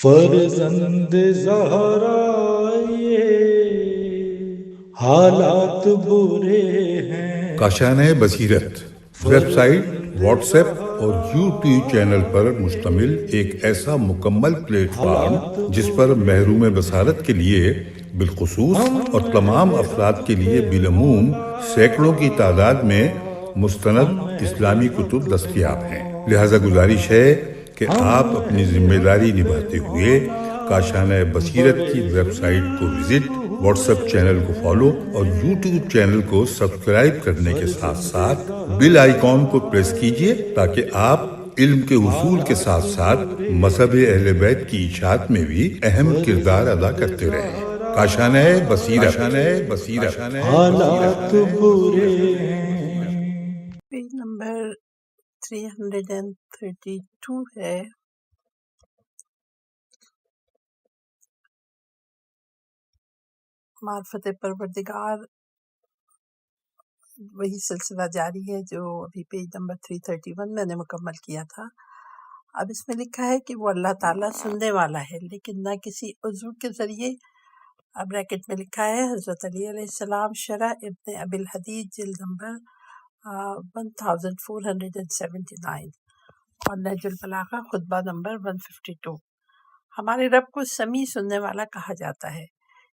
فرزند زہرا یہ حالات برے ہیں۔ کاشانۂ بصیرت ویب سائٹ، واٹس ایپ اور یوٹیوب چینل پر مشتمل ایک ایسا مکمل پلیٹ فارم جس پر محروم بصارت کے لیے بالخصوص اور تمام افراد کے لیے بالعموم سینکڑوں کی تعداد میں مستند اسلامی کتب دستیاب ہیں۔ لہذا گزارش ہے کہ آپ اپنی ذمہ داری نبھاتے ہوئے کاشانۂ بصیرت کی ویب سائٹ کو وزٹ، واٹس ایپ چینل کو فالو اور یوٹیوب چینل کو سبسکرائب کرنے کے ساتھ ساتھ بیل آئیکن کو پریس کیجئے تاکہ آپ علم کے حصول کے ساتھ ساتھ مذہب اہل بیت کی اشاعت میں بھی اہم کردار ادا کرتے رہیں۔ کاشانۂ بصیرت۔ حالات برے ہیں۔ پیج نمبر 332 ہے۔ معرفت پروردگار، وہی سلسلہ جاری ہے جو ابھی پیج نمبر 331 میں نے مکمل کیا تھا۔ اب اس میں لکھا ہے کہ وہ اللہ تعالیٰ سننے والا ہے لیکن نہ کسی عضو کے ذریعے۔ اب بریکٹ میں لکھا ہے حضرت علی علیہ السلام شرح ابن ابی الحدید جلد نمبر 1479 اور نہج البلاغہ خطبہ نمبر 152۔ ہمارے رب کو سمیع سننے والا کہا جاتا ہے،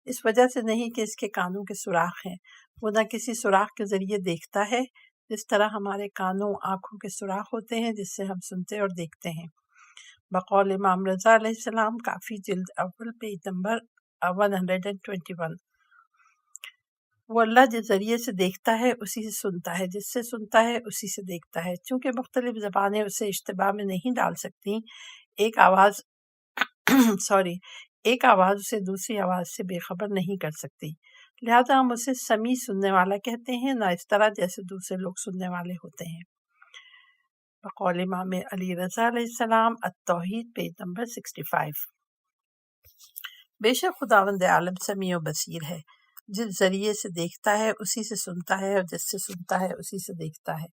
اس وجہ سے نہیں کہ اس کے کانوں کے سوراخ ہیں، وہ نہ کسی سوراخ کے ذریعے دیکھتا ہے جس طرح ہمارے کانوں آنکھوں کے سوراخ ہوتے ہیں جس سے ہم سنتے اور دیکھتے ہیں۔ بقول امام رضا علیہ السلام کافی جلد اول پیج نمبر 121۔ وہ اللہ جس ذریعے سے دیکھتا ہے اسی سے سنتا ہے، جس سے سنتا ہے اسی سے دیکھتا ہے۔ چونکہ مختلف زبانیں اسے اشتباہ میں نہیں ڈال سکتی، ایک آواز اسے دوسری آواز سے بے خبر نہیں کر سکتی، لہذا ہم اسے سمیع سننے والا کہتے ہیں، نہ اس طرح جیسے دوسرے لوگ سننے والے ہوتے ہیں۔ بقول امام علی رضا علیہ السلام التوحید پیج نمبر 65۔ بے شک خداوند عالم سمیع و بصیر ہے، جس ذریعے سے دیکھتا ہے اسی سے سنتا ہے اور جس سے سنتا ہے اسی سے دیکھتا ہے۔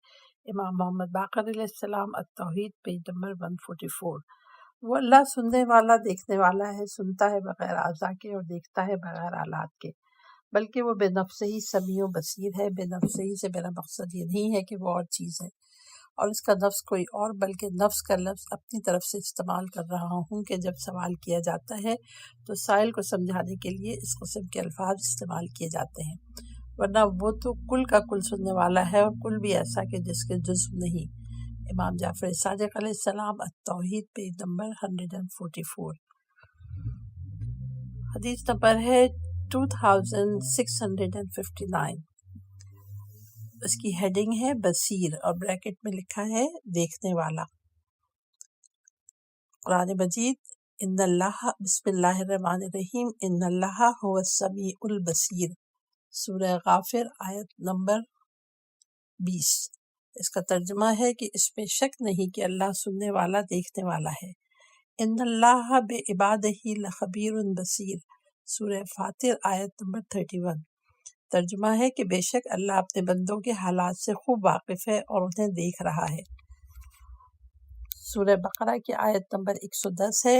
امام محمد باقر علیہ السلام التوحید پیج نمبر 144۔ وہ اللہ سننے والا، دیکھنے والا ہے، سنتا ہے بغیر اعضاء کے اور دیکھتا ہے بغیر آلات کے، بلکہ وہ بے نفس ہی سمیع و بصیر ہے۔ بے نفس ہی سے میرا مقصد یہ نہیں ہے کہ وہ اور چیز ہے اور اس کا نفس کوئی اور، بلکہ نفس کا لفظ اپنی طرف سے استعمال کر رہا ہوں کہ جب سوال کیا جاتا ہے تو سائل کو سمجھانے کے لیے اس قسم کے الفاظ استعمال کیے جاتے ہیں، ورنہ وہ تو کل کا کل سننے والا ہے اور کل بھی ایسا کہ جس کے جزو نہیں۔ امام جعفر صادق علیہ السلام التوحید پیج نمبر 144۔ حدیث نمبر ہے 2659۔ اس کی ہیڈنگ ہے بصیر اور بریکٹ میں لکھا ہے دیکھنے والا۔ قرآن مجید ان اللہ بسم اللہ الرحمن الرحیم ان اللہ هو السمیع البصیر، سورہ غافر آیت نمبر 20۔ اس کا ترجمہ ہے کہ اس میں شک نہیں کہ اللہ سننے والا، دیکھنے والا ہے۔ ان اللہ بعبادہ لخبیر بصیر، سورہ فاطر آیت نمبر 31۔ ترجمہ ہے کہ بے شک اللہ اپنے بندوں کے حالات سے خوب واقف ہے اور انہیں دیکھ رہا ہے۔ سورہ بقرہ کی آیت نمبر 110 ہے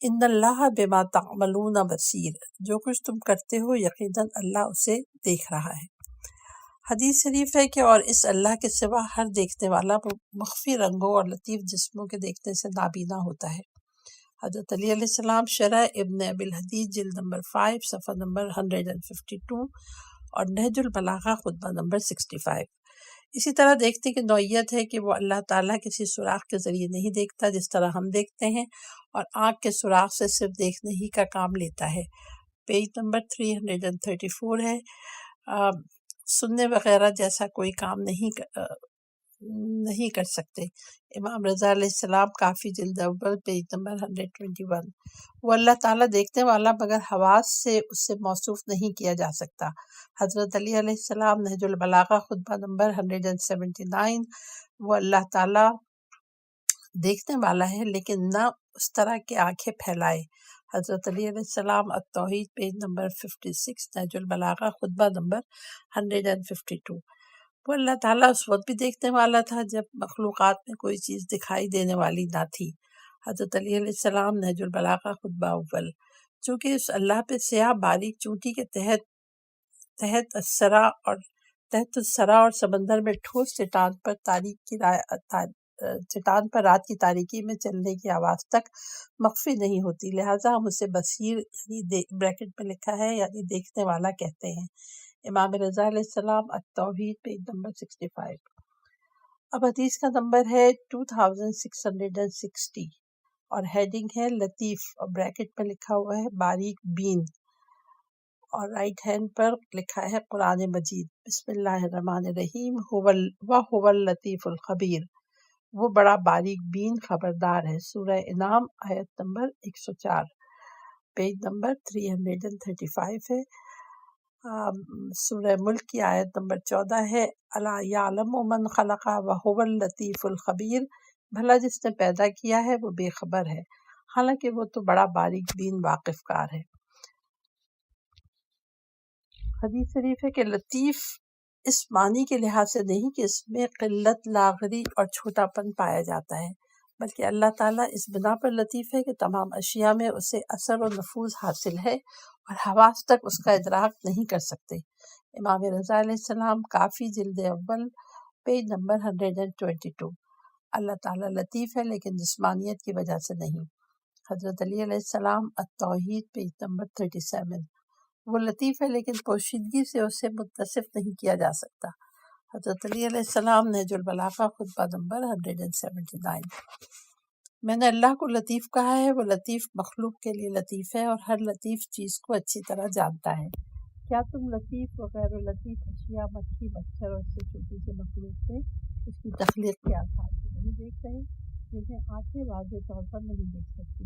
ان اللہ بما تعملون بصیر، جو کچھ تم کرتے ہو یقیناً اللہ اسے دیکھ رہا ہے۔ حدیث شریف ہے کہ اور اس اللہ کے سوا ہر دیکھنے والا مخفی رنگوں اور لطیف جسموں کے دیکھنے سے نابینا ہوتا ہے۔ حضرت علی علیہ السلام شرح ابن ابی الحدید جلد نمبر 5 صفحہ نمبر 152 اور نہج البلاغہ خطبہ نمبر 65۔ اسی طرح دیکھنے کی نوعیت ہے کہ وہ اللہ تعالیٰ کسی سوراخ کے ذریعے نہیں دیکھتا جس طرح ہم دیکھتے ہیں، اور آنکھ کے سوراخ سے صرف دیکھنے ہی کا کام لیتا ہے۔ پیج نمبر 334 ہے۔ سننے وغیرہ جیسا کوئی کام نہیں کر سکتے۔ امام رضا علیہ السلام کافی جلد اول پیج نمبر 121۔ وہ اللہ تعالیٰ دیکھنے والا مگر حواس سے اس سے موصوف نہیں کیا جا سکتا۔ حضرت علی علیہ السلام نہج البلاغہ خطبہ نمبر 179۔ وہ اللہ تعالیٰ دیکھنے والا ہے لیکن نہ اس طرح کے آنکھیں پھیلائے۔ حضرت علی علیہ السلام التوحید پیج نمبر 56، نہج البلاغہ خطبہ نمبر 152۔ وہ اللہ تعالیٰ اس وقت بھی دیکھنے والا تھا جب مخلوقات میں کوئی چیز دکھائی دینے والی نہ تھی۔ حضرت علی علیہ السلام نہج البلاغہ خطبہ اول، چونکہ اس اللہ پہ سیاہ باریک چونٹی کے تحت السرا اور سمندر میں ٹھوس چٹان پر رات کی تاریکی میں چلنے کی آواز تک مخفی نہیں ہوتی، لہٰذا ہم اسے بصیر یعنی بریکٹ میں لکھا ہے یعنی دیکھنے والا کہتے ہیں۔ امام رضا علیہ السلام التوحید پیج نمبر 65۔ اب حدیث کا نمبر ہے 2660 اور ہیڈنگ ہے لطیف، اور بریکٹ میں لکھا ہوا ہے باریک بین، اور رائٹ ہینڈ پر لکھا ہے قرآن مجید۔ بسم اللہ الرحمن الرحیم، وَهُوَ اللطیف الخبیر، وہ بڑا باریک بین خبردار ہے۔ سورہ انعام آیت نمبر 104، پیج نمبر 335 ہے۔ سورہ ملک کی آیت نمبر 14 ہے، الا یعلم من خلق وهو اللطیف الخبیر، بھلا جس نے پیدا کیا ہے وہ بے خبر ہے، حالانکہ وہ تو بڑا باریک بین واقف کار ہے۔ حدیث شریف ہے کہ لطیف اس معنی کے لحاظ سے نہیں کہ اس میں قلت، لاغری اور چھوٹا پن پایا جاتا ہے، بلکہ اللہ تعالیٰ اس بنا پر لطیف ہے کہ تمام اشیاء میں اسے اثر و نفوذ حاصل ہے اور حواس تک اس کا ادراک نہیں کر سکتے۔ امام رضا علیہ السلام کافی جلد اول پیج نمبر 122۔ اللہ تعالیٰ لطیف ہے لیکن جسمانیت کی وجہ سے نہیں۔ حضرت علی علیہ السلام التوحید پیج نمبر 37۔ وہ لطیف ہے لیکن پوشیدگی سے اسے متصف نہیں کیا جا سکتا۔ حضرت علی علیہ السلام نہج البلاغہ خطبہ نمبر 179۔ میں نے اللہ کو لطیف کہا ہے، وہ لطیف مخلوق کے لیے لطیف ہے اور ہر لطیف چیز کو اچھی طرح جانتا ہے۔ کیا تم لطیف و غیر لطیف اشیاء، مکھی، مچھر اور اس سے چھوٹی سے مخلوق سے اس کی تخلیق کے آثار کو نہیں دیکھ رہے، جنہیں آنکھیں واضح طور پر نہیں دیکھ سکتی،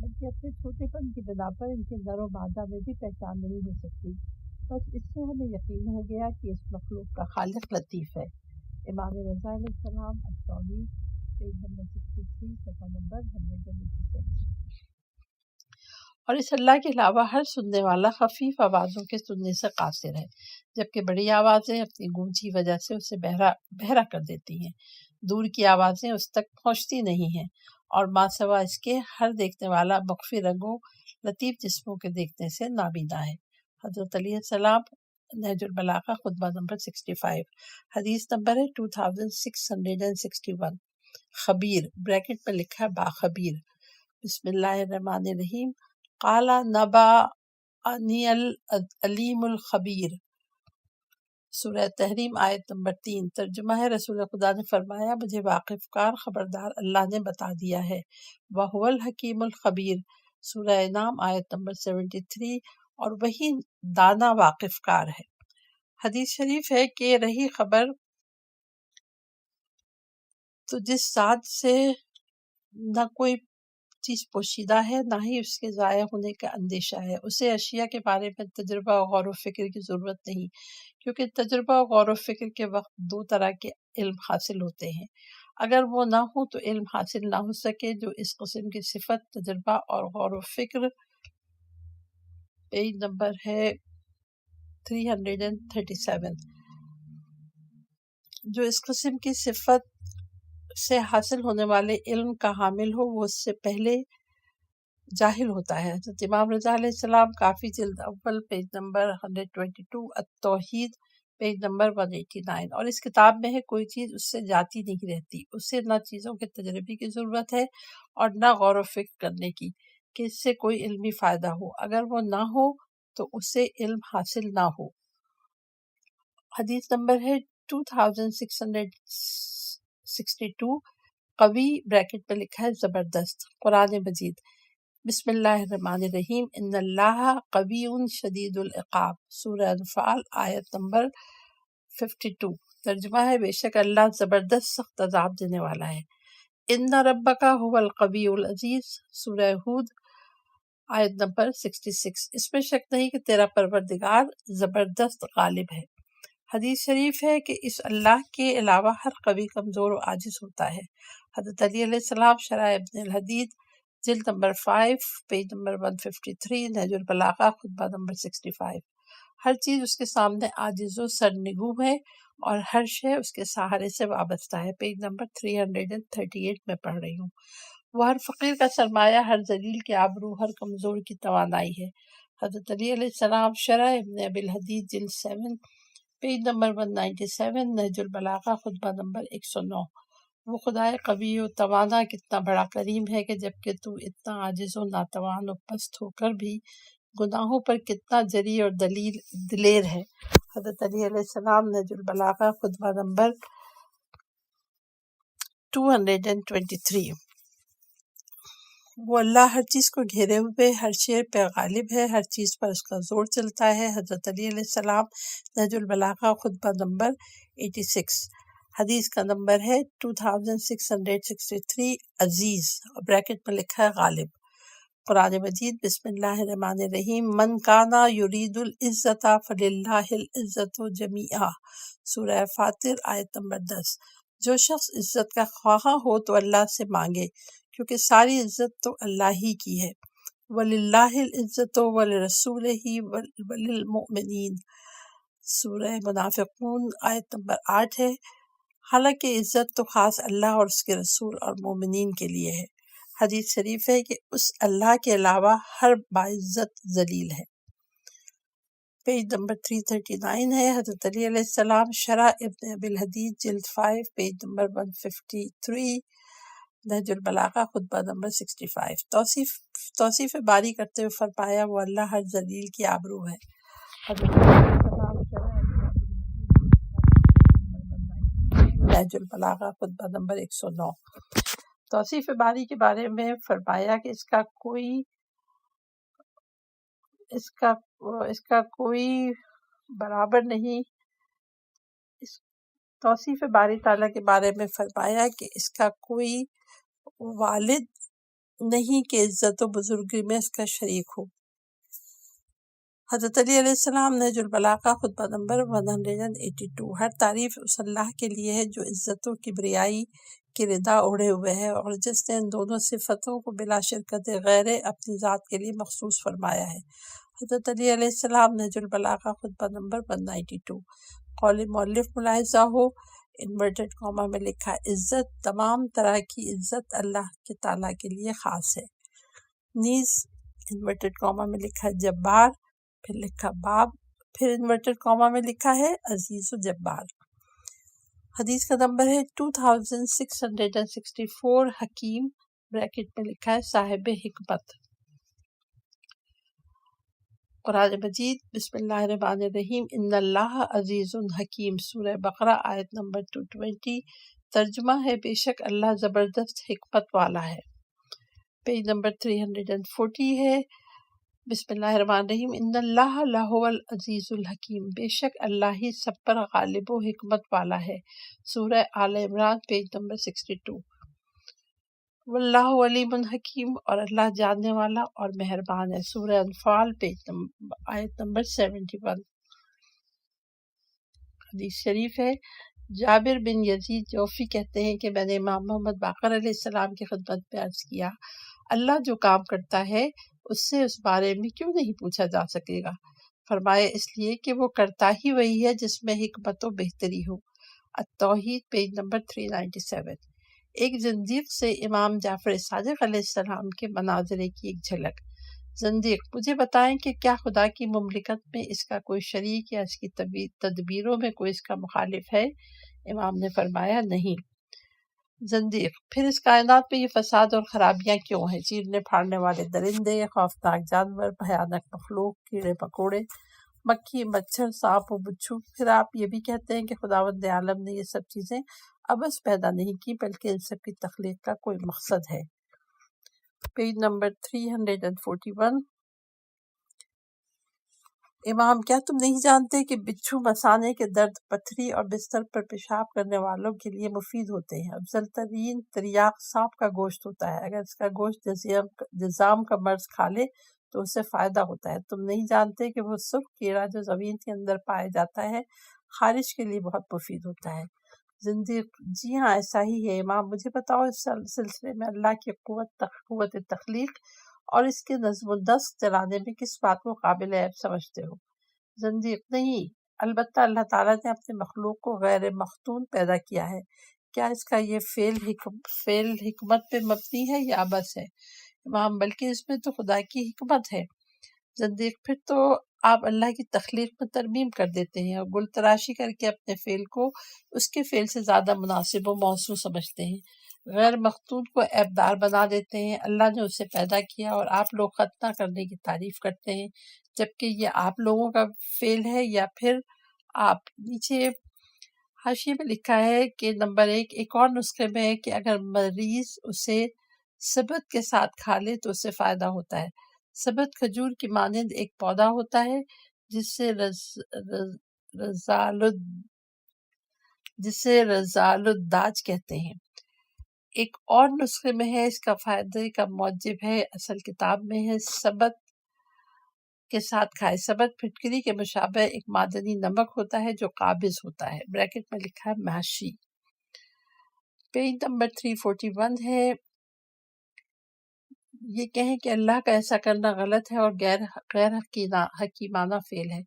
بلکہ اپنے چھوٹے پن کی بنا پر ان کے نر و مادہ میں بھی پہچان نہیں ہو سکتی؟ بس اس سے ہمیں یقین ہو گیا کہ اس مخلوق کا خالق لطیف ہے۔ امام رضا علیہ السلام التوحید پیج نمبر 63 صفحہ نمبر 186۔ اور اس اللہ کے علاوہ ہر سننے والا خفیف آوازوں کے سننے سے قاصر ہے، جبکہ بڑی آوازیں اپنی گونجی وجہ سے اسے بہرا کر دیتی ہیں، دور کی آوازیں اس تک پہنچتی نہیں ہیں، اور ماں سوا اس کے ہر دیکھنے والا مخفی رنگوں، لطیف جسموں کے دیکھنے سے نابینا ہے۔ حضرت علیہ السلام نہج البلاغہ خطبہ نمبر 65، حدیث نمبر ہے 2661۔ خبیر، بریکٹ میں لکھا ہے باخبیر۔ بسم اللہ الرحمن الرحیم، قال نبأنی العلیم الخبیر، سورہ تحریم آیت نمبر 3۔ ترجمہ ہے، رسول خدا نے فرمایا مجھے واقف کار خبردار اللہ نے بتا دیا ہے۔ وَهُوَ الحکیم الخبیر، سورہ انعام آیت نمبر 73، اور وہی دانا واقف کار ہے۔ حدیث شریف ہے کہ رہی خبر تو جس ذات سے نہ کوئی چیز پوشیدہ ہے نہ ہی اس کے ضائع ہونے کا اندیشہ ہے، اسے اشیاء کے بارے میں تجربہ و غور و فکر کی ضرورت نہیں، کیونکہ تجربہ و غور و فکر کے وقت دو طرح کے علم حاصل ہوتے ہیں۔ اگر وہ نہ ہو تو علم حاصل نہ ہو سکے جو اس قسم کی صفت تجربہ اور غور و فکر، پیج نمبر ہے 337، جو اس قسم کی صفت سے حاصل ہونے والے علم کا حامل ہو وہ اس سے پہلے جاہل ہوتا ہے۔ حضرت امام رضا علیہ السلام کافی جلد اول پیج نمبر 122، التوحید پیج نمبر 189، اور اس کتاب میں ہے کوئی چیز اس سے جاتی نہیں رہتی، اسے نہ چیزوں کے تجربے کی ضرورت ہے اور نہ غور و فکر کرنے کی کہ اس سے کوئی علمی فائدہ ہو، اگر وہ نہ ہو تو اسے علم حاصل نہ ہو۔ حدیث نمبر ہے 2662، قوی، بریکٹ میں لکھا ہے زبردست، قرآن مجید۔ بسم اللہ الرحمن الرحیم، ان اللہ قوی شدید العقاب، سورہ انفال آیت نمبر 52۔ ترجمہ ہے، بے شک اللہ زبردست سخت عذاب دینے والا ہے۔ ان ربک هو القوی العزیز، سورہ ہود آیت نمبر 66۔ اس میں شک نہیں کہ تیرا پروردگار زبردست غالب ہے۔ حدیث شریف ہے کہ اس اللہ کے علاوہ ہر قوی کمزور و عاجز ہوتا ہے۔ حضرت علی علیہ السلام شرح ابن الحدید جلد نمبر 5 پیج نمبر 153، نہج البلاغہ خطبہ نمبر 65۔ ہر چیز اس کے سامنے عاجز و سرنگوں ہے اور ہر شے اس کے سہارے سے وابستہ ہے، پیج نمبر 338 میں پڑھ رہی ہوں۔ وہ ہر فقیر کا سرمایہ، ہر ذلیل کے آبرو، ہر کمزور کی توانائی ہے۔ حضرت علی علیہ السلام، شرح ابن ابی الحدید، جلد 7، پیج نمبر 197، نہج البلاغہ، خطبہ نمبر 109۔ وہ خدائے قوی و توانا کتنا بڑا کریم ہے کہ جبکہ تو اتنا عاجز و ناتوان و پست ہو کر بھی گناہوں پر کتنا جری اور دلیر ہے۔ حضرت علی علیہ السلام، نہج البلاغہ، خطبہ نمبر 223۔ وہ اللہ ہر چیز کو گھیرے ہوئے، ہر شے پہ غالب ہے، ہر چیز پر اس کا زور چلتا ہے۔ حضرت علی علیہ السلام، نہج البلاغہ، خطبہ نمبر 86۔ حدیث کا نمبر ہے 2663۔ عزیز بریکٹ میں لکھا ہے غالب۔ قرآن مجید، بسم اللہ الرحمن الرحیم، من کانا یرید العزت فللہ العزت جمیعا، سورہ فاطر، آیت نمبر 10۔ جو شخص عزت کا خواہاں ہو تو اللہ سے مانگے، کیونکہ ساری عزت تو اللہ ہی کی ہے۔ وَلِلَّهِ الْعِزَّةُ وَلِرَسُولِهِ وَلِلْمُؤْمِنِينَ، سورہ منافقون، آیت نمبر 8 ہے۔ حالانکہ عزت تو خاص اللہ اور اس کے رسول اور مومنین کے لیے ہے۔ حدیث شریف ہے کہ اس اللہ کے علاوہ ہر باعزت ذلیل ہے۔ پیج نمبر 339 ہے۔ حضرت علی علیہ السلام، شرح ابن ابی الحدید، جلد 5، پیج نمبر 153، نہج البلاغہ، خطبہ نمبر 65۔ توصیف باری کرتے ہوئے فرمایا، وہ اللہ ہر ذلیل کی آبرو ہے۔ حضرت علی علیہ السلام، شرح نہج البلاغہ، خطبہ نمبر 109۔ توصیف باری کے بارے میں فرمایا کہ اس کا کوئی برابر نہیں۔ توصیف باری تعالیٰ کے بارے میں فرمایا کہ اس کا کوئی والد نہیں کہ عزت و بزرگی میں اس کا شریک ہو۔ حضرت علی علیہ السلام، نہج البلاغہ، خطبہ نمبر 182۔ ہر تعریف اس اللہ کے لیے ہے جو عزت و کبریائی کی ردا اوڑھے ہوئے ہے، اور جس نے ان دونوں صفتوں کو بلا شرکت غیر اپنی ذات کے لیے مخصوص فرمایا ہے۔ حضرت علی علیہ السلام، نہج البلاغہ، خطبہ نمبر 192۔ قول مؤلف ملاحظہ ہو، انورٹڈ کامہ میں لکھا عزت، تمام طرح کی عزت اللہ کے تعالیٰ کے لیے خاص ہے۔ نیز انورٹڈ کامہ میں لکھا جبار، پھر لکھا باب، پھر انورٹڈ کامہ میں لکھا ہے عزیز و جبار۔ حدیث کا نمبر ہے 2664۔ حکیم بریکٹ میں لکھا ہے صاحب حکمت۔ قرآن مجید، بسم اللہ الرحمن الرحیم، ان اللہ عزیز حکیم، سورہ بقرہ، آیت نمبر 220۔ ترجمہ ہے، بے شک اللہ زبردست حکمت والا ہے۔ پیج نمبر 340 ہے۔ بسم اللہ الرحمن الرحیم، ان اللہ لہو العزیز الحکیم، بے شک اللہ ہی سب پر غالب و حکمت والا ہے۔ سورہ آل عمران، پیج نمبر 62۔ واللہ علیم حکیم، اور اللہ جاننے والا اور مہربان ہے۔ سورہ انفال، آیت نمبر 71۔ حدیث شریف ہے، جابر بن یزید جوفی کہتے ہیں کہ میں نے امام محمد باقر علیہ السلام کی خدمت میں عرض کیا، اللہ جو کام کرتا ہے اس سے اس بارے میں کیوں نہیں پوچھا جا سکے گا؟ فرمایا، اس لیے کہ وہ کرتا ہی وہی ہے جس میں حکمت و بہتری ہو۔ التوحید، پیج نمبر 397۔ ایک زندیق سے امام جعفر صادق علیہ السلام کے مناظرے کی ایک جھلک۔ زندیق، مجھے بتائیں کہ کیا خدا کی مملکت میں اس کا کوئی شریک یا اس کی تدبیروں میں کوئی اس کا مخالف ہے؟ امام نے فرمایا، نہیں۔ زندیق، پھر اس کائنات میں یہ فساد اور خرابیاں کیوں ہیں؟ چیرنے پھاڑنے والے درندے، خوفناک جانور، بھیانک مخلوق، کیڑے مکوڑے، مکھی، مچھر، سانپ و بچھو۔ پھر آپ یہ بھی کہتے ہیں کہ خداوند عالم نے یہ سب چیزیں ابس پیدا نہیں کی، بلکہ ان سب کی تخلیق کا کوئی مقصد ہے۔ Page number 341۔ امام، کیا تم نہیں جانتے کہ بچھو مثانے کے درد، پتھری اور بستر پر پیشاب کرنے والوں کے لیے مفید ہوتے ہیں؟ افضل ترین تریاق سانپ کا گوشت ہوتا ہے، اگر اس کا گوشت جذام کا مرض کھا لے تو اسے فائدہ ہوتا ہے۔ تم نہیں جانتے کہ وہ سرخ کیڑا جو زمین کے اندر پایا جاتا ہے خارش کے لیے بہت مفید ہوتا ہے؟ زندیق، جی ہاں ایسا ہی ہے امام، مجھے بتاؤ اس سلسلے میں اللہ کی قوت تخلیق اور اس کے نظم و نسق چلانے میں کس بات کو قابل عیب سمجھتے ہو؟ زندیق، نہیں، البتہ اللہ تعالیٰ نے اپنے مخلوق کو غیر مختون پیدا کیا ہے، کیا اس کا یہ فعل حکمت پہ مبنی ہے یا عبث ہے؟ امام بلکہ اس میں تو خدا کی حکمت ہے۔ زندیق پھر تو آپ اللہ کی تخلیق میں ترمیم کر دیتے ہیں اور گل تراشی کر کے اپنے فعل کو اس کے فعل سے زیادہ مناسب و موزوں سمجھتے ہیں، غیر مختون کو عیبدار بنا دیتے ہیں۔ اللہ نے اسے پیدا کیا اور آپ لوگ ختنہ کرنے کی تعریف کرتے ہیں جبکہ یہ آپ لوگوں کا فعل ہے، یا پھر آپ نیچے حاشیے میں لکھا ہے کہ نمبر 1 ایک اور نسخے میں ہے کہ اگر مریض اسے سبت کے ساتھ کھا لے تو اسے فائدہ ہوتا ہے۔ سبت کھجور کی مانند ایک پودا ہوتا ہے جس سے رزال الداج کہتے ہیں۔ ایک اور نسخے میں ہے اس کا فائدے کا موجب ہے، اصل کتاب میں ہے سبت کے ساتھ کھائے۔ سبت پھٹکری کے مشابہ ایک معدنی نمک ہوتا ہے جو قابض ہوتا ہے، بریکٹ میں لکھا ہے ماشی۔ پیج نمبر 341 ہے، یہ کہیں کہ اللہ کا ایسا کرنا غلط ہے اور غیر حکیمانہ فعل ہے۔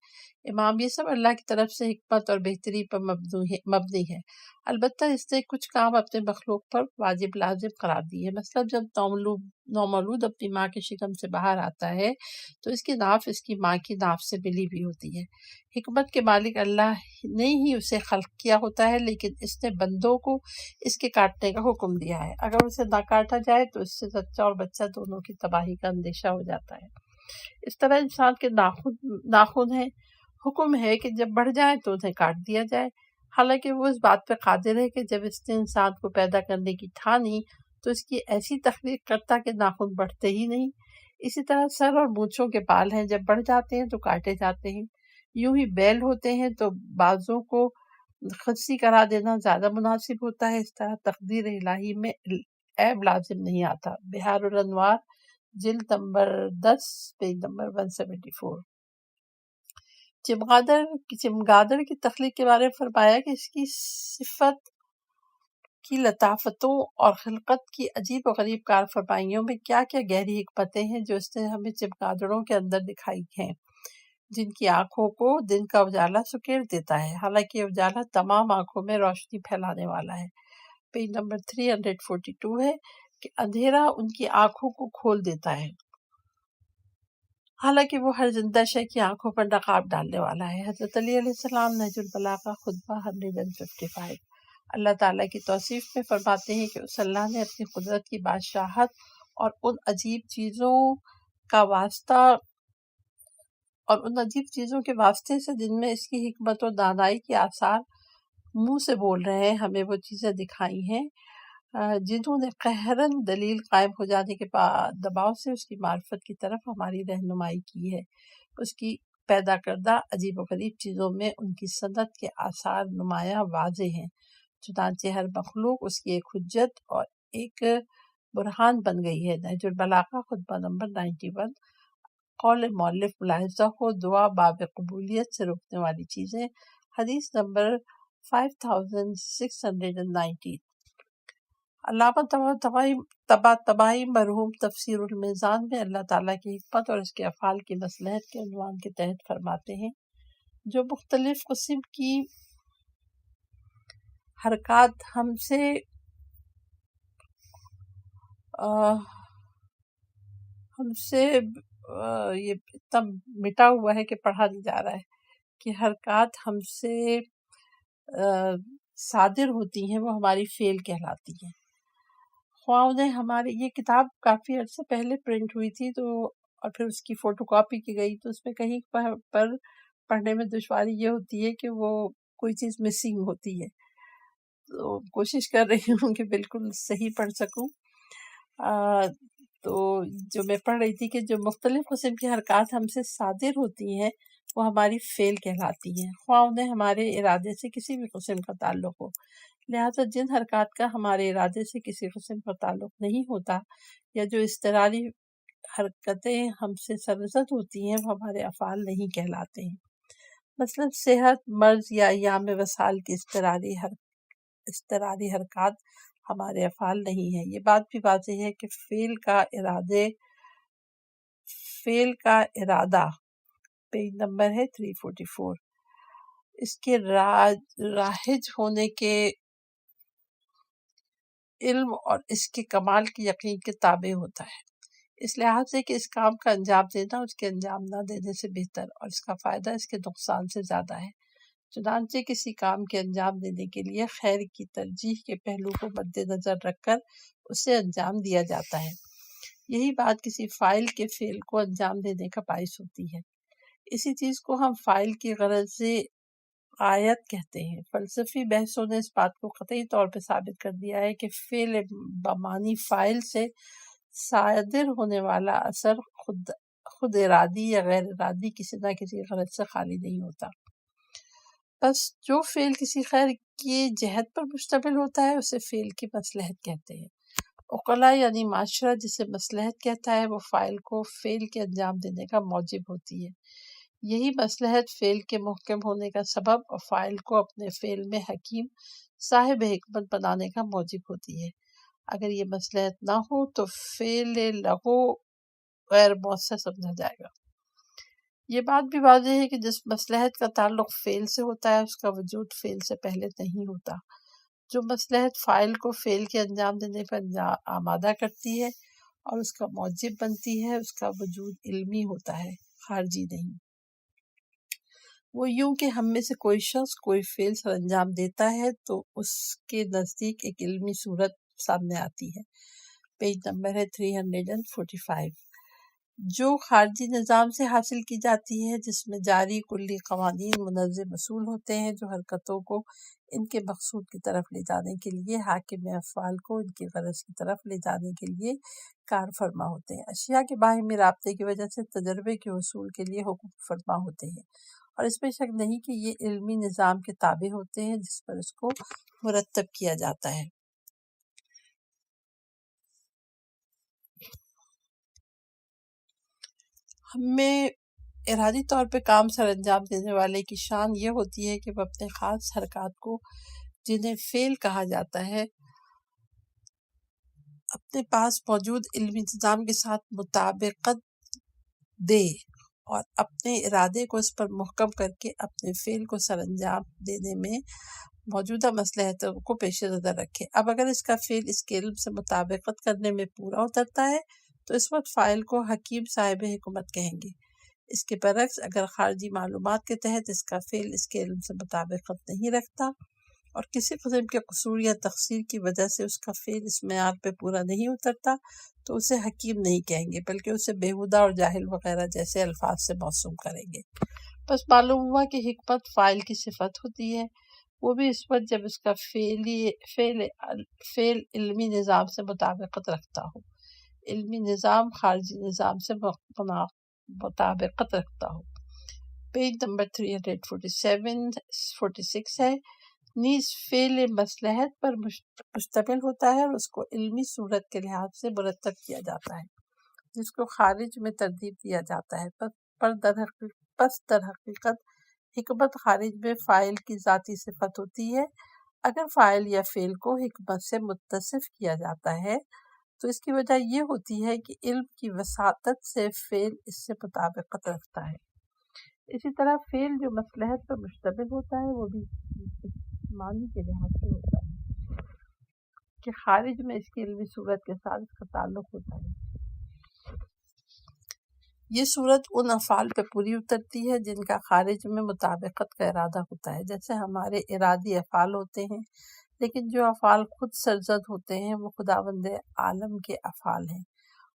امام یہ سب اللہ کی طرف سے حکمت اور بہتری پر مبنی ہے، البتہ اس نے کچھ کام اپنے مخلوق پر واجب لازم قرار دی ہے۔ مثلا جب نومولود اپنی ماں کے شکم سے باہر آتا ہے تو اس کی ناف اس کی ماں کی ناف سے ملی بھی ہوتی ہے۔ حکمت کے مالک اللہ نے ہی اسے خلق کیا ہوتا ہے، لیکن اس نے بندوں کو اس کے کاٹنے کا حکم دیا ہے۔ اگر اسے نہ کاٹا جائے تو اس سے زچہ اور بچہ دونوں کی تباہی کا اندیشہ ہو جاتا ہے۔ اس طرح انسان کے ناخن ہیں، حکم ہے کہ جب بڑھ جائیں تو انہیں کاٹ دیا جائے، حالانکہ وہ اس بات پہ قادر ہے کہ جب اس نے انسان کو پیدا کرنے کی ٹھانی تو اس کی ایسی تخلیق کرتا کہ ناخن بڑھتے ہی نہیں۔ اسی طرح سر اور مونچھوں کے بال ہیں، جب بڑھ جاتے ہیں تو کاٹے جاتے ہیں۔ یوں ہی بیل ہوتے ہیں تو بازوں کو خصی کرا دینا زیادہ مناسب ہوتا ہے۔ اس طرح تقدیر الہی میں عیب لازم نہیں آتا۔ بہار الانوار جلد نمبر 10 پیج نمبر 174۔ چمگادڑ کی تخلیق کے بارے میں فرمایا کہ اس کی صفت کی لطافتوں اور خلقت کی عجیب و غریب کار فرمائیوں میں کیا کیا گہری حکمتیں ہیں جو اس نے ہمیں چمگادڑوں کے اندر دکھائی ہیں، جن کی آنکھوں کو دن کا اجالا سکیڑ دیتا ہے، حالانکہ یہ اجالا تمام آنکھوں میں روشنی پھیلانے والا ہے۔ پیج نمبر 342 ہے کہ اندھیرا ان کی آنکھوں کو کھول دیتا ہے، حالانکہ وہ ہر زندہ شے کی آنکھوں پر نقاب ڈالنے والا ہے۔ حضرت علی علیہ السلام نہج البلاغہ خطبہ 155۔ اللہ تعالیٰ کی توصیف میں فرماتے ہیں کہ اس اللہ نے اپنی قدرت کی بادشاہت اور ان عجیب چیزوں کے واسطے سے جن میں اس کی حکمت و دانائی کے آثار منہ سے بول رہے ہیں، ہمیں وہ چیزیں دکھائی ہیں جنہوں نے قہراً دلیل قائم ہو جانے کے دباؤ سے اس کی معرفت کی طرف ہماری رہنمائی کی ہے۔ اس کی پیدا کردہ عجیب و غریب چیزوں میں ان کی صنعت کے آثار نمایاں واضح ہیں، چنانچہ ہر مخلوق اس کی ایک حجت اور ایک برہان بن گئی ہے۔ نہج البلاغہ خطبہ نمبر 91۔ قول مؤلف ملاحظہ ہو، دعا باب قبولیت سے روکنے والی چیزیں، حدیث نمبر 5690۔ علامہ طباطبائی مرحوم تفسیر المیزان میں اللہ تعالیٰ کی حکمت اور اس کے افعال کی مصلحت کے عنوان کے تحت فرماتے ہیں، جو مختلف قسم کی حرکات ہم سے یہ اتنا مٹا ہوا ہے کہ پڑھا نہیں جا رہا ہے کہ حرکات ہم سے صادر ہوتی ہیں، وہ ہماری فعل کہلاتی ہیں، خواہ انہیں ہماری یہ کتاب کافی عرصے پہلے پرنٹ ہوئی تھی تو اور پھر اس کی فوٹو کاپی کی گئی، تو اس میں کہیں پر پڑھنے میں دشواری یہ ہوتی ہے کہ وہ کوئی چیز مسنگ ہوتی ہے، تو کوشش کر رہی ہوں کہ بالکل صحیح پڑھ سکوں۔ تو جو میں پڑھ رہی تھی کہ جو مختلف قسم کی حرکات ہم سے صادر ہوتی ہیں وہ ہماری فعل کہلاتی ہیں، خواہ انہیں ہمارے ارادے سے کسی بھی قسم کا تعلق ہو۔ لہٰذا جن حرکات کا ہمارے ارادے سے کسی قسم کا تعلق نہیں ہوتا یا جو اضطراری حرکتیں ہم سے سرزد ہوتی ہیں وہ ہمارے افعال نہیں کہلاتے ہیں۔ مثلا صحت، مرض یا ایام وصال کی اضطراری حرکات ہمارے افعال نہیں ہیں۔ یہ بات بھی واضح ہے کہ فعل کا ارادہ پیج نمبر ہے 344، اس کے رائج ہونے کے علم اور اس کے کمال کی یقین کے تابع ہوتا ہے، اس لحاظ سے کہ اس کام کا انجام دینا اس کے انجام نہ دینے سے بہتر اور اس کا فائدہ اس کے نقصان سے زیادہ ہے۔ چنانچہ کسی کام کے انجام دینے کے لیے خیر کی ترجیح کے پہلو کو مد نظر رکھ کر اسے انجام دیا جاتا ہے۔ یہی بات کسی فاعل کے فعل کو انجام دینے کا باعث ہوتی ہے۔ اسی چیز کو ہم فاعل کی غرض غایت کہتے ہیں۔ فلسفی بحثوں نے اس بات کو قطعی طور پہ ثابت کر دیا ہے کہ فعل بمعنی فاعل سے صادر ہونے والا اثر خود ارادی یا غیر ارادی کسی نہ کسی غرض سے خالی نہیں ہوتا۔ بس جو فعل کسی خیر کی جہت پر مشتمل ہوتا ہے اسے فعل کی مصلحت کہتے ہیں۔ عقلاء یعنی معاشرہ جسے مصلحت کہتا ہے وہ فاعل کو فعل کے انجام دینے کا موجب ہوتی ہے۔ یہی مصلحت فعل کے محکم ہونے کا سبب اور فاعل کو اپنے فعل میں حکیم صاحب حکمت بنانے کا موجب ہوتی ہے۔ اگر یہ مصلحت نہ ہو تو فعل لغو غیر مؤثر سمجھا جائے گا۔ یہ بات بھی واضح ہے کہ جس مصلحت کا تعلق فعل سے ہوتا ہے اس کا وجود فعل سے پہلے نہیں ہوتا۔ جو مصلحت فاعل کو فعل کے انجام دینے پر آمادہ کرتی ہے اور اس کا موجب بنتی ہے اس کا وجود علمی ہوتا ہے، خارجی نہیں۔ وہ یوں کہ ہم میں سے کوئی شخص کوئی فعل سر انجام دیتا ہے تو اس کے نزدیک ایک علمی صورت سامنے آتی ہے۔ پیج نمبر ہے 345۔ جو خارجی نظام سے حاصل کی جاتی ہے جس میں جاری کلی قوانین منظم اصول ہوتے ہیں جو حرکتوں کو ان کے مقصود کی طرف لے جانے کے لیے حاکم افعال کو ان کی غرض کی طرف لے جانے کے لیے کار فرما ہوتے ہیں۔ اشیاء کے باہمی رابطے کی وجہ سے تجربے کے حصول کے لیے حکم فرما ہوتے ہیں اور اس میں شک نہیں کہ یہ علمی نظام کے تابع ہوتے ہیں جس پر اس کو مرتب کیا جاتا ہے۔ ہمیں ارادی طور پہ کام سر انجام دینے والے کی شان یہ ہوتی ہے کہ وہ اپنے خاص حرکات کو جنہیں فعل کہا جاتا ہے اپنے پاس موجود علمی نظام کے ساتھ مطابقت دے اور اپنے ارادے کو اس پر محکم کر کے اپنے فعل کو سر انجام دینے میں موجودہ مصلحتوں کو پیش نظر رکھے۔ اب اگر اس کا فعل اس کے علم سے مطابقت کرنے میں پورا اترتا ہے تو اس وقت فاعل کو حکیم صاحب حکمت کہیں گے۔ اس کے برعکس اگر خارجی معلومات کے تحت اس کا فعل اس کے علم سے مطابقت نہیں رکھتا اور کسی قسم کے قصور یا تقصیر کی وجہ سے اس کا فعل اس معیار پہ پورا نہیں اترتا تو اسے حکیم نہیں کہیں گے بلکہ اسے بیہودہ اور جاہل وغیرہ جیسے الفاظ سے موسوم کریں گے۔ بس معلوم ہوا کہ حکمت فاعل کی صفت ہوتی ہے، وہ بھی اس وقت جب اس کا فعل علمی نظام سے مطابقت رکھتا ہو، علمی نظام خارجی نظام سے مطابقت رکھتا ہو۔ پیج نمبر 346 ہے۔ نیز فعل مصلحت پر مشتمل ہوتا ہے اور اس کو علمی صورت کے لحاظ سے مرتب کیا جاتا ہے جس کو خارج میں ترتیب دیا جاتا ہے۔ پس در حقیقت حکمت خارج میں فاعل کی ذاتی صفت ہوتی ہے۔ اگر فاعل یا فعل کو حکمت سے متصف کیا جاتا ہے تو اس کی وجہ یہ ہوتی ہے کہ علم کی وساطت سے فعل اس سے مطابقت رکھتا ہے۔ اسی طرح فعل جو مصلحت پر مشتمل ہوتا ہے وہ بھی معنی کے لحاظ سے ہوتا ہے کہ خارج میں اس کی علمی صورت کے ساتھ اس کا تعلق ہوتا ہے۔ یہ صورت ان افعال پہ پوری اترتی ہے جن کا خارج میں مطابقت کا ارادہ ہوتا ہے، جیسے ہمارے ارادی افعال ہوتے ہیں، لیکن جو افعال خود سرزد ہوتے ہیں وہ خداوند عالم کے افعال ہیں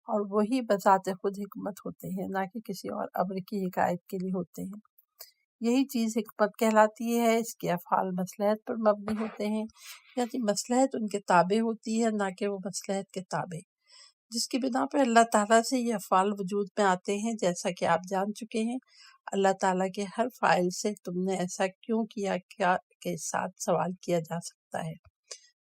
اور وہی بذات خود حکمت ہوتے ہیں، نہ کہ کسی اور امر کی حکایت کے لیے ہوتے ہیں۔ یہی چیز حکمت کہلاتی ہے۔ اس کے افعال مصلحت پر مبنی ہوتے ہیں، یعنی مصلحت ان کے تابع ہوتی ہے نہ کہ وہ مصلحت کے تابع، جس کی بنا پہ اللہ تعالیٰ سے یہ افعال وجود میں آتے ہیں۔ جیسا کہ آپ جان چکے ہیں اللہ تعالیٰ کے ہر فاعل سے تم نے ایسا کیوں کیا کے ساتھ سوال کیا جا سکتا ہے،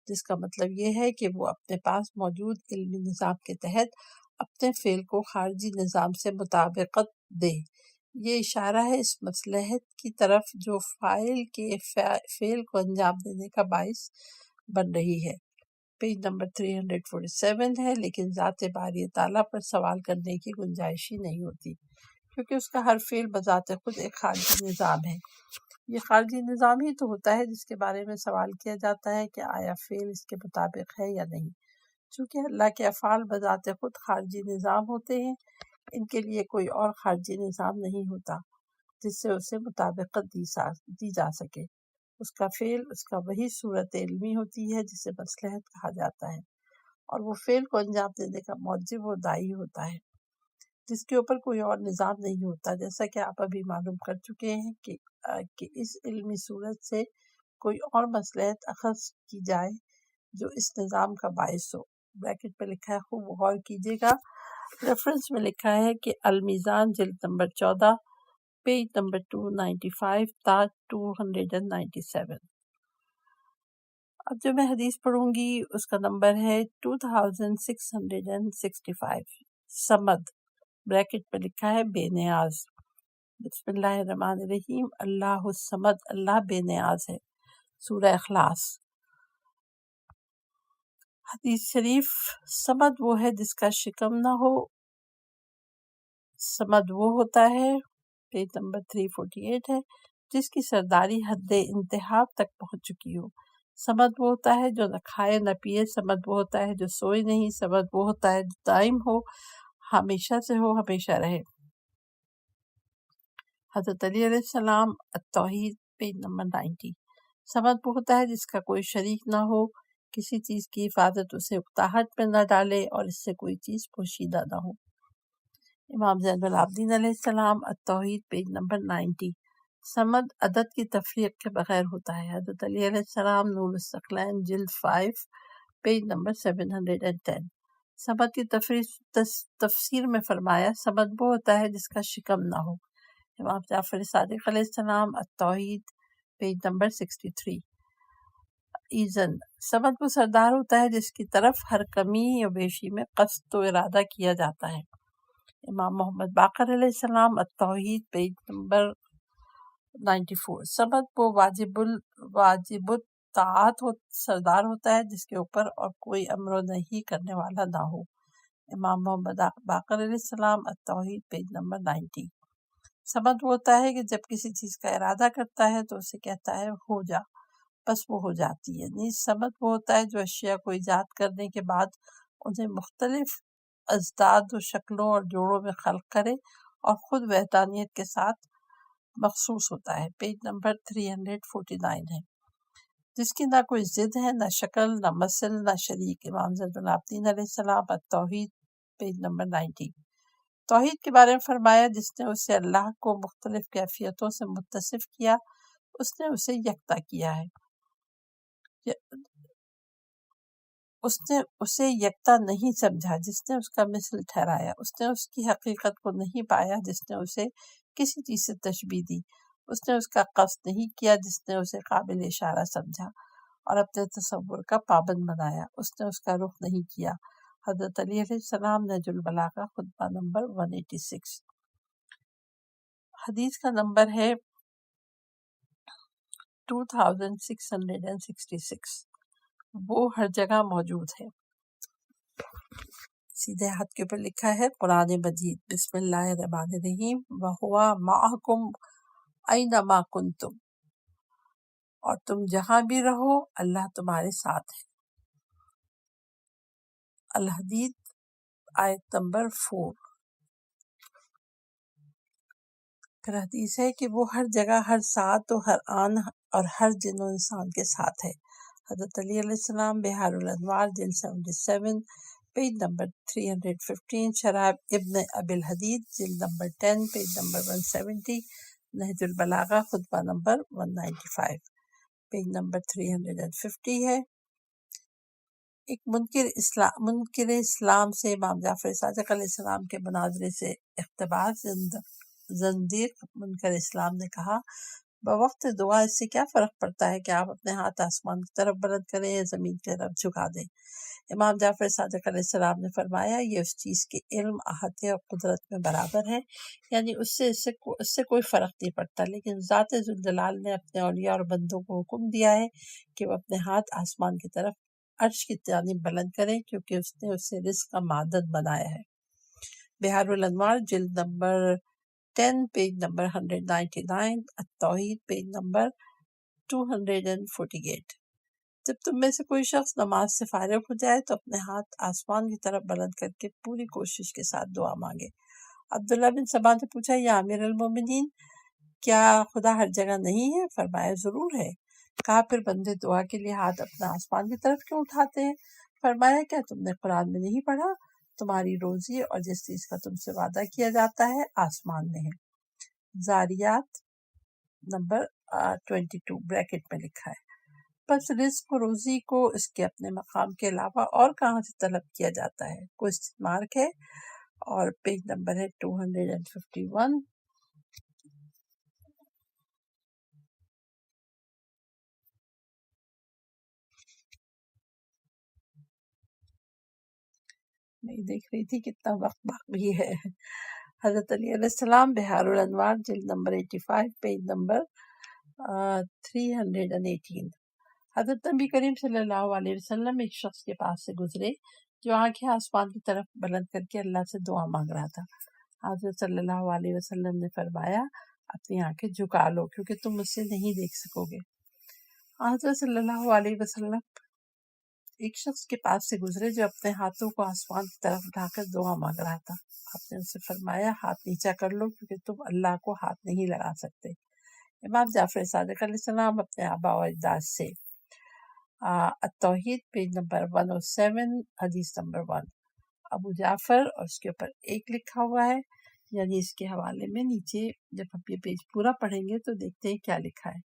جس کا مطلب یہ ہے کہ وہ اپنے پاس موجود علمی نظام کے تحت اپنے فعل کو خارجی نظام سے مطابقت دے۔ یہ اشارہ ہے اس مصلحت کی طرف جو فاعل کے فعل کو انجام دینے کا باعث بن رہی ہے۔ پیج نمبر 347 ہے۔ لیکن ذات باری تعالیٰ پر سوال کرنے کی گنجائش ہی نہیں ہوتی، کیونکہ اس کا ہر فعل بذات خود ایک خارجی نظام ہے۔ یہ خارجی نظام ہی تو ہوتا ہے جس کے بارے میں سوال کیا جاتا ہے کہ آیا فعل اس کے مطابق ہے یا نہیں۔ چونکہ اللہ کے افعال بذات خود خارجی نظام ہوتے ہیں، ان کے لیے کوئی اور خارجی نظام نہیں ہوتا جس سے اسے مطابقت دی جا سکے۔ اس کا فعل اس کا وہی صورت علمی ہوتی ہے جسے مصلحت کہا جاتا ہے، اور وہ فعل کو انجام دینے کا موجب و داعی ہوتا ہے جس کے اوپر کوئی اور نظام نہیں ہوتا، جیسا کہ آپ ابھی معلوم کر چکے ہیں کہ اس علمی صورت سے کوئی اور مصلحت اخذ کی جائے جو اس نظام کا باعث ہو۔ بریکٹ پہ لکھا ہے، خوب غور کیجیے گا، ریفرنس میں لکھا ہے کہ المیزان جلد نمبر 14 پیج نمبر 295 تا 297۔ اب جو میں حدیث پڑھوں گی اس کا نمبر ہے 2665۔ سمد بریکٹ پہ لکھا ہے بے نیاز۔ بسم اللہ الرحمن الرحیم۔ اللہ الصمد، اللہ بے نیاز ہے۔ سورہ اخلاص۔ حدیث شریف، سمد وہ ہے جس کا شکم نہ ہو۔ سمد وہ ہوتا ہے، پیج نمبر 348 ہے، جس کی سرداری حد انتہا تک پہنچ چکی ہو۔ سمد وہ ہوتا ہے جو نہ کھائے نہ پیے۔ سمد وہ ہوتا ہے جو سوئے نہیں۔ سمد وہ ہوتا ہے جو دائم ہو، ہمیشہ سے ہو، ہمیشہ رہے۔ حضرت علی علیہ السلام، التوحید، پیج نمبر 90۔ سمد وہ ہوتا ہے جس کا کوئی شریک نہ ہو، کسی چیز کی حفاظت اسے اکتاہٹ میں نہ ڈالے اور اس سے کوئی چیز پوشیدہ نہ ہو۔ امام زین العابدین علیہ السلام، التوحید، پیج نمبر 90۔ سمد عدد کی تفریق کے بغیر ہوتا ہے۔ حضرت علی علیہ السلام، نور الثقلین، جلد 5، پیج نمبر 710۔ سمد کی تفسیر میں فرمایا، سمد وہ ہوتا ہے جس کا شکم نہ ہو۔ امام جعفر صادق علیہ السلام، التوحید، پیج نمبر 63۔ ایزن، سمد وہ سردار ہوتا ہے جس کی طرف ہر کمی یا بیشی میں قصد و ارادہ کیا جاتا ہے۔ امام محمد باقر علیہ السلام، التوحید، پیج نمبر 94۔ سمد وہ واجب الطاعات سردار ہوتا ہے جس کے اوپر اور کوئی امر و نہی کرنے والا نہ ہو۔ امام محمد باقر علیہ السلام، التوحید، پیج نمبر 90۔ سمد وہ ہوتا ہے کہ جب کسی چیز کا ارادہ کرتا ہے تو اسے کہتا ہے ہو جا، بس وہ ہو جاتی ہے۔ نیز سمد وہ ہوتا ہے جو اشیاء کو ایجاد کرنے کے بعد انہیں مختلف ازداد و شکلوں اور جوڑوں میں خلق کرے اور خود وحدانیت کے ساتھ مخصوص ہوتا ہے۔ پیج نمبر 349 ہے، جس کی نہ کوئی ضد ہے، نہ شکل، نہ مثل، نہ شریک۔ امام زین العابدین علیہ السلام، التوحید، پیج نمبر 90۔ توحید کے بارے میں فرمایا، جس نے اسے اللہ کو مختلف کیفیتوں سے متصف کیا، اس نے اسے یکتا کیا ہے۔ اس نے اسے یکتا نہیں سمجھا جس نے اس کا مثل ٹھہرایا۔ اس نے اس کی حقیقت کو نہیں پایا جس نے اسے کسی چیز سے تشبیہ دی۔ اس نے اس کا قصد نہیں کیا جس نے اسے قابل اشارہ سمجھا اور اپنے تصور کا پابند بنایا۔ اس نے اس کا رخ نہیں کیا۔ حضرت علی علیہ السلام، نہج البلاغہ، خطبہ نمبر 186۔ حدیث کا نمبر ہے 2666۔ وہ ہر جگہ موجود ہے۔ سیدھے ہاتھ کے اوپر لکھا ہے قرآن مجید، بسم اللہ الرحمن الرحیم، وَهُوَ مَعَكُمْ أَيْنَمَا كُنْتُمْ، اور تم جہاں بھی رہو اللہ تمہارے ساتھ ہے۔ الحدید، آیت نمبر 4۔ پھر حدیث ہے کہ وہ ہر جگہ، ہر ساتھ و ہر آن اور ہر جن و انسان کے ساتھ ہے۔ حضرت علی علیہ السلام، بحار الانوار، جلد 77، پیج نمبر 315۔ شرح ابن ابی الحدید، جلد نمبر 10، پیج نمبر 170۔ نہج البلاغہ، خطبہ نمبر 195، پیج نمبر 350 ہے۔ ایک منکر اسلام سے امام جعفر صادق علیہ السلام کے مناظرے سے اقتباس، زندیق منکر اسلام نے کہا، بوقت دعا اس سے کیا فرق پڑتا ہے کہ آپ اپنے ہاتھ آسمان کی طرف بلند کریں یا زمین کی طرف جھکا دیں؟ امام جعفر صادق علیہ السلام نے فرمایا، یہ اس چیز کے علم، احاطے اور قدرت میں برابر ہے، یعنی اس سے کوئی فرق نہیں پڑتا، لیکن ذات ذوالجلال نے اپنے اولیاء اور بندوں کو حکم دیا ہے کہ وہ اپنے ہاتھ آسمان کی طرف عرش کی جانب بلند کریں، کیونکہ اس نے اسے رزق کا معدن بنایا ہے۔ بحار الانوار، جلد نمبر 10 پیج نمبر 199، التوحید پیج نمبر 248۔ جب تم میں سے کوئی شخص نماز سے فارغ ہو جائے تو اپنے ہاتھ آسمان کی طرف بلند کر کے پوری کوشش کے ساتھ دعا مانگے۔ عبداللہ بن سبا نے پوچھا، یا امیر المومنین، کیا خدا ہر جگہ نہیں ہے؟ فرمایا ضرور ہے۔ کہا پھر بندے دعا کے لیے ہاتھ اپنا آسمان کی طرف کیوں اٹھاتے ہیں؟ فرمایا کیا تم نے قرآن میں نہیں پڑھا، تمہاری روزی اور جس چیز کا تم سے وعدہ کیا جاتا ہے آسمان میں ہے۔ زاریات نمبر 22 بریکٹ میں لکھا ہے۔ پس رزق و روزی کو اس کے اپنے مقام کے علاوہ اور کہاں سے طلب کیا جاتا ہے؟ کوشچن مارک ہے، اور پیج نمبر ہے 251۔ میں دیکھ رہی تھی کتنا وقت باقی ہے۔ حضرت علی علیہ السلام بہار الانوار جلد نمبر 85 پیج نمبر 318۔ حضرت نبی کریم صلی اللہ علیہ وسلم ایک شخص کے پاس سے گزرے جو آنکھیں آسمان کی طرف بلند کر کے اللہ سے دعا مانگ رہا تھا۔ حضرت صلی اللہ علیہ وسلم نے فرمایا، اپنی آنکھیں جھکا لو کیونکہ تم مجھ سے نہیں دیکھ سکو گے۔ حضرت صلی اللہ علیہ وسلم ایک شخص کے پاس سے گزرے جو اپنے ہاتھوں کو آسمان کی طرف اٹھا کر دعا مانگ رہا تھا۔ آپ نے ان سے فرمایا، ہاتھ نیچا کر لو کیونکہ تم اللہ کو ہاتھ نہیں لگا سکتے۔ امام جعفر صادق علیہ السلام اپنے آبا و اجداد سے التوحید پیج نمبر 107 حدیث نمبر 1۔ ابو جعفر اور اس کے اوپر 1 لکھا ہوا ہے، یعنی اس کے حوالے میں نیچے جب ہم یہ پیج پورا پڑھیں گے تو دیکھتے ہیں کیا لکھا ہے۔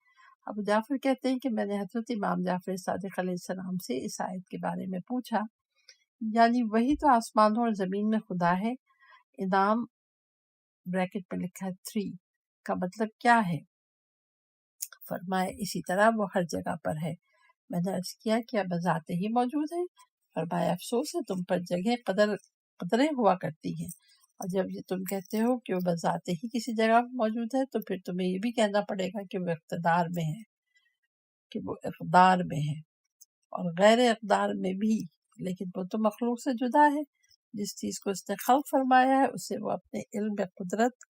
ابو جعفر کہتے ہیں کہ میں نے حضرت امام جعفر صادق علیہ السلام سے اس آیت کے بارے میں پوچھا، یعنی وہی تو آسمانوں اور زمین میں خدا ہے، انعام بریکٹ میں لکھا ہے 3 کا مطلب کیا ہے؟ فرمایا اسی طرح وہ ہر جگہ پر ہے۔ میں نے عرض کیا کیا بذات ہی موجود ہے؟ فرمایا افسوس ہے تم پر جگہ قدریں ہوا کرتی ہیں، اور جب یہ تم کہتے ہو کہ وہ بذات ہی کسی جگہ موجود ہے تو پھر تمہیں یہ بھی کہنا پڑے گا کہ وہ اقتدار میں ہے، کہ وہ اقدار میں ہے اور غیر اقدار میں بھی، لیکن وہ تو مخلوق سے جدا ہے۔ جس چیز کو اس نے خلق فرمایا ہے اسے وہ اپنے علم قدرت،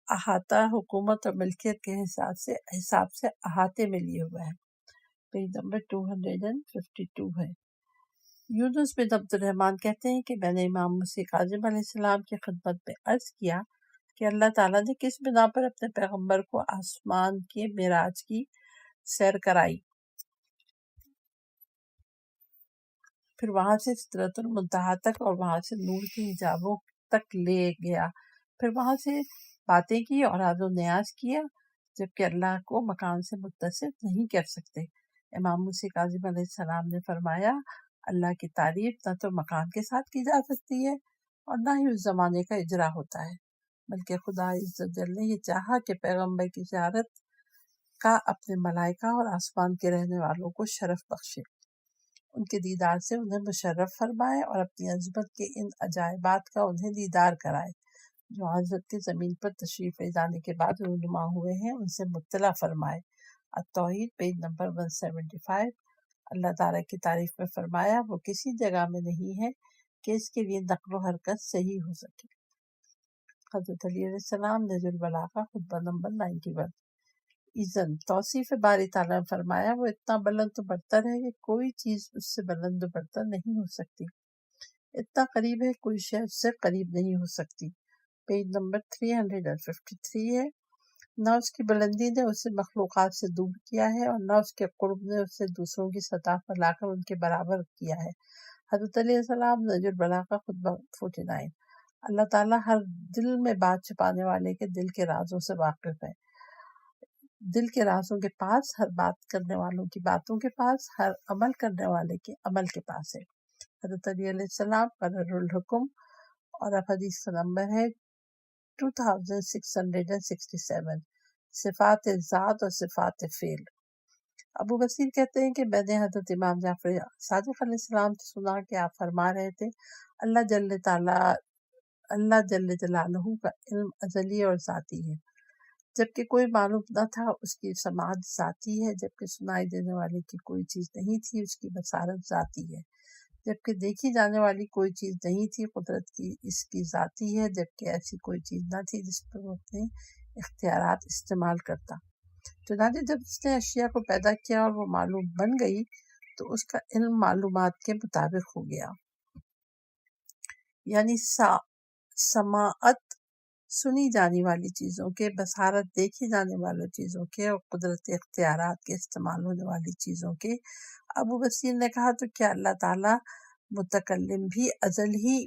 احاطہ، حکومت اور ملکیت کے حساب سے احاطے میں لیے ہوا ہے۔ پیج نمبر 252 ہے۔ یونس بن عبد الرحمن کہتے ہیں کہ میں نے امام مسیح کاظم علیہ السلام کی خدمت میں عرض کیا کہ اللہ تعالیٰ نے کس بنا پر اپنے پیغمبر کو آسمان کے معراج کی سیر کرائی، پھر وہاں سے سدرۃ المنتہا تک اور وہاں سے نور کے حجابوں تک لے گیا، پھر وہاں سے باتیں کی اور راز و نیاز کیا، جبکہ اللہ کو مکان سے متصف نہیں کر سکتے۔ امام مسیح کاظم علیہ السلام نے فرمایا، اللہ کی تعریف نہ تو مکان کے ساتھ کی جا سکتی ہے اور نہ ہی اس زمانے کا اجرا ہوتا ہے، بلکہ خدا عز جل نے یہ چاہا کہ پیغمبر کی زیارت کا اپنے ملائکہ اور آسمان کے رہنے والوں کو شرف بخشے، ان کے دیدار سے انہیں مشرف فرمائے اور اپنی عظمت کے ان عجائبات کا انہیں دیدار کرائے جو حضرت کے زمین پر تشریف لے جانے کے بعد رونما ہوئے ہیں، ان سے مطلع فرمائے۔ التوحید پیج نمبر 175۔ اللہ تعالیٰ کی تعریف میں فرمایا، وہ کسی جگہ میں نہیں ہے کہ اس کے لیے نقل و حرکت صحیح ہو سکے۔ حضرت علی علیہ السلام نہج البلاغہ خطبہ نمبر 91۔ اذن توصیف باری تعالیٰ نے فرمایا، وہ اتنا بلند و برتر ہے کہ کوئی چیز اس سے بلند و برتر نہیں ہو سکتی، اتنا قریب ہے کوئی شے اس سے قریب نہیں ہو سکتی۔ پیج نمبر 353 ہے۔ نہ اس کی بلندی نے اسے مخلوقات سے دور کیا ہے اور نہ اس کے قرب نے اسے دوسروں کی سطح پر لا کر ان کے برابر کیا ہے۔ حضرت علیہ السلام نہج البلاغہ خطبہ 49۔ اللہ تعالیٰ ہر دل میں بات چھپانے والے کے دل کے رازوں سے واقف ہے، دل کے رازوں کے پاس، ہر بات کرنے والوں کی باتوں کے پاس، ہر عمل کرنے والے کے عمل کے پاس ہے۔ حضرت علی علیہ السلام قرر الحکم، اور اب حدیث کا نمبر ہے 2667۔ صفات ذات اور صفات فعل۔ ابو بصیر کہتے ہیں کہ میں نے حضرت امام جعفر صادق علیہ السلام سے سنا کہ آپ فرما رہے تھے، اللہ جل جلالہ کا علم ازلی اور ذاتی ہے، جبکہ کوئی معلوم نہ تھا، اس کی سماعت ذاتی ہے، جبکہ سنائی دینے والے کی کوئی چیز نہیں تھی، اس کی بصارت ذاتی ہے، جبکہ دیکھی جانے والی کوئی چیز نہیں تھی، قدرت کی اس کی ذاتی ہے، جبکہ ایسی کوئی چیز نہ تھی جس پر وہ اپنے اختیارات استعمال کرتا۔ چنانچہ جب اس نے اشیاء کو پیدا کیا اور وہ معلوم بن گئی تو اس کا علم معلومات کے مطابق ہو گیا، یعنی سماعت سنی جانے والی چیزوں کے، بصارت دیکھی جانے والی چیزوں کے، اور قدرت اختیارات کے استعمال ہونے والی چیزوں کے۔ ابو بصیر نے کہا تو کیا اللہ تعالیٰ متکلم بھی ازل ہی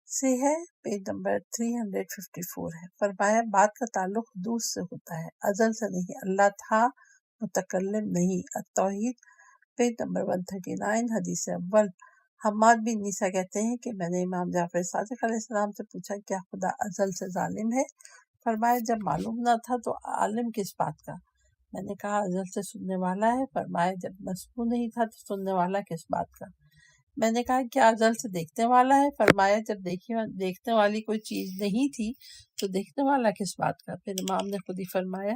سے ہے؟ پیج نمبر 354 ہے۔ فرمایا بات کا تعلق حدوث سے ہوتا ہے، ازل سے نہیں۔ اللہ تھا، متکلم نہیں۔ التوحید پیج نمبر 139 حدیث اول۔ حماد بن عیسیٰ کہتے ہیں کہ میں نے امام جعفر صادق علیہ السلام سے پوچھا کیا خدا ازل سے ظالم ہے؟ فرمایا جب معلوم نہ تھا تو عالم کس بات کا؟ میں نے کہا ازل سے سننے والا ہے۔ فرمایا جب مسموع نہیں تھا تو سننے والا کس بات کا؟ میں نے کہا کیا ازل سے دیکھنے والا ہے؟ فرمایا جب دیکھنے والی کوئی چیز نہیں تھی تو دیکھنے والا کس بات کا؟ پھر امام نے خود ہی فرمایا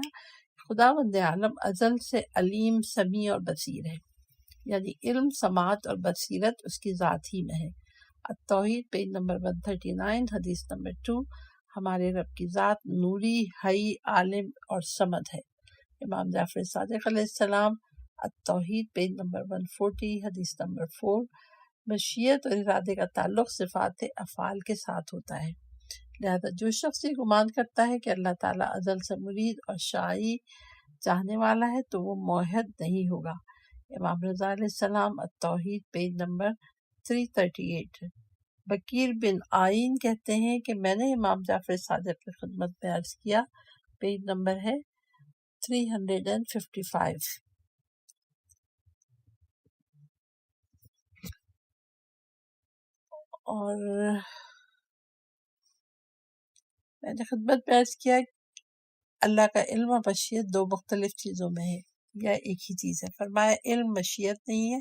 خداوند عالم ازل سے علیم، سمیع اور بصیر ہے، یعنی علم، سماعت اور بصیرت اس کی ذات ہی میں ہے۔ التوحید پیج نمبر 139 حدیث نمبر 2۔ ہمارے رب کی ذات نوری، حی، عالم اور صمد ہے۔ امام جعفر صادق علیہ السلام۔ التوحید پیج نمبر 140 حدیث نمبر 4۔ مشیت اور ارادے کا تعلق صفات افعال کے ساتھ ہوتا ہے، لہذا جو شخص یہ گمان کرتا ہے کہ اللہ تعالیٰ ازل سے مرید اور شائی چاہنے والا ہے تو وہ موحد نہیں ہوگا۔ امام رضا علیہ السلام۔ التوحید پیج نمبر 338۔ بکیر بن آئین کہتے ہیں کہ میں نے امام جعفر صادق کی خدمت میں عرض کیا، پیج نمبر ہے 355۔ اور میں نے خدمت میں عرض کیا اللہ کا علم اور مشیت دو مختلف چیزوں میں ہے یا ایک ہی چیز ہے؟ فرمایا علم مشیت نہیں ہے۔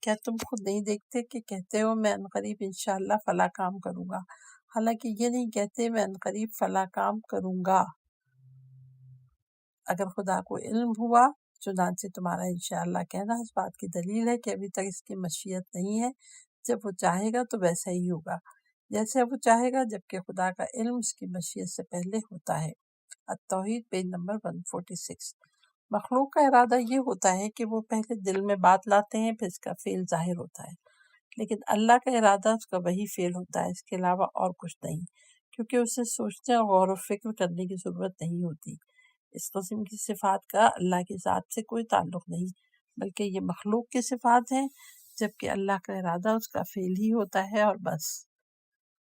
کیا تم خود نہیں دیکھتے کہ کہتے ہو میں عنقریب انشاءاللہ فلاں کام کروں گا، حالانکہ یہ نہیں کہتے میں عنقریب فلاں کام کروں گا۔ اگر خدا کو علم ہوا چنانچہ تمہارا انشاءاللہ کہنا اس بات کی دلیل ہے کہ ابھی تک اس کی مشیت نہیں ہے، جب وہ چاہے گا تو ویسا ہی ہوگا جیسے وہ چاہے گا، جبکہ خدا کا علم اس کی مشیت سے پہلے ہوتا ہے۔ التوحید پیج نمبر 146۔ مخلوق کا ارادہ یہ ہوتا ہے کہ وہ پہلے دل میں بات لاتے ہیں پھر اس کا فعل ظاہر ہوتا ہے، لیکن اللہ کا ارادہ اس کا وہی فعل ہوتا ہے، اس کے علاوہ اور کچھ نہیں، کیونکہ اسے سوچنے اور غور و فکر کرنے کی ضرورت نہیں ہوتی۔ اس قسم کی صفات کا اللہ کی ذات سے کوئی تعلق نہیں، بلکہ یہ مخلوق کی صفات ہیں، جبکہ اللہ کا ارادہ اس کا فعل ہی ہوتا ہے اور بس۔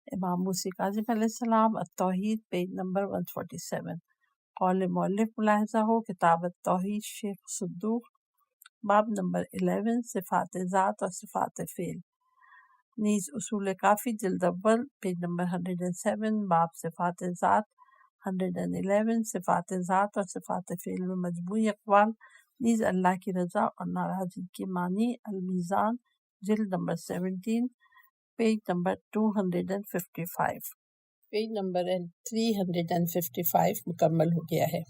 امام موسی کاظم علیہ السلام۔ التوحید پیج نمبر 147۔ قول مؤلف ملاحظہ ہو کتاب التوحید شیخ صدوق، باب نمبر 11 صفات ذات اور صفات فعل، نیز اصول کافی جلد اول پیج نمبر 107 باب صفات ذات، 111 صفات ذات اور صفات فعل میں مجموعی اقوال، نیز اللہ کی رضا اور ناراضگی کے معنی، المیزان جلد number 17 page number 255۔ Page number 355 مکمل ہو گیا ہے۔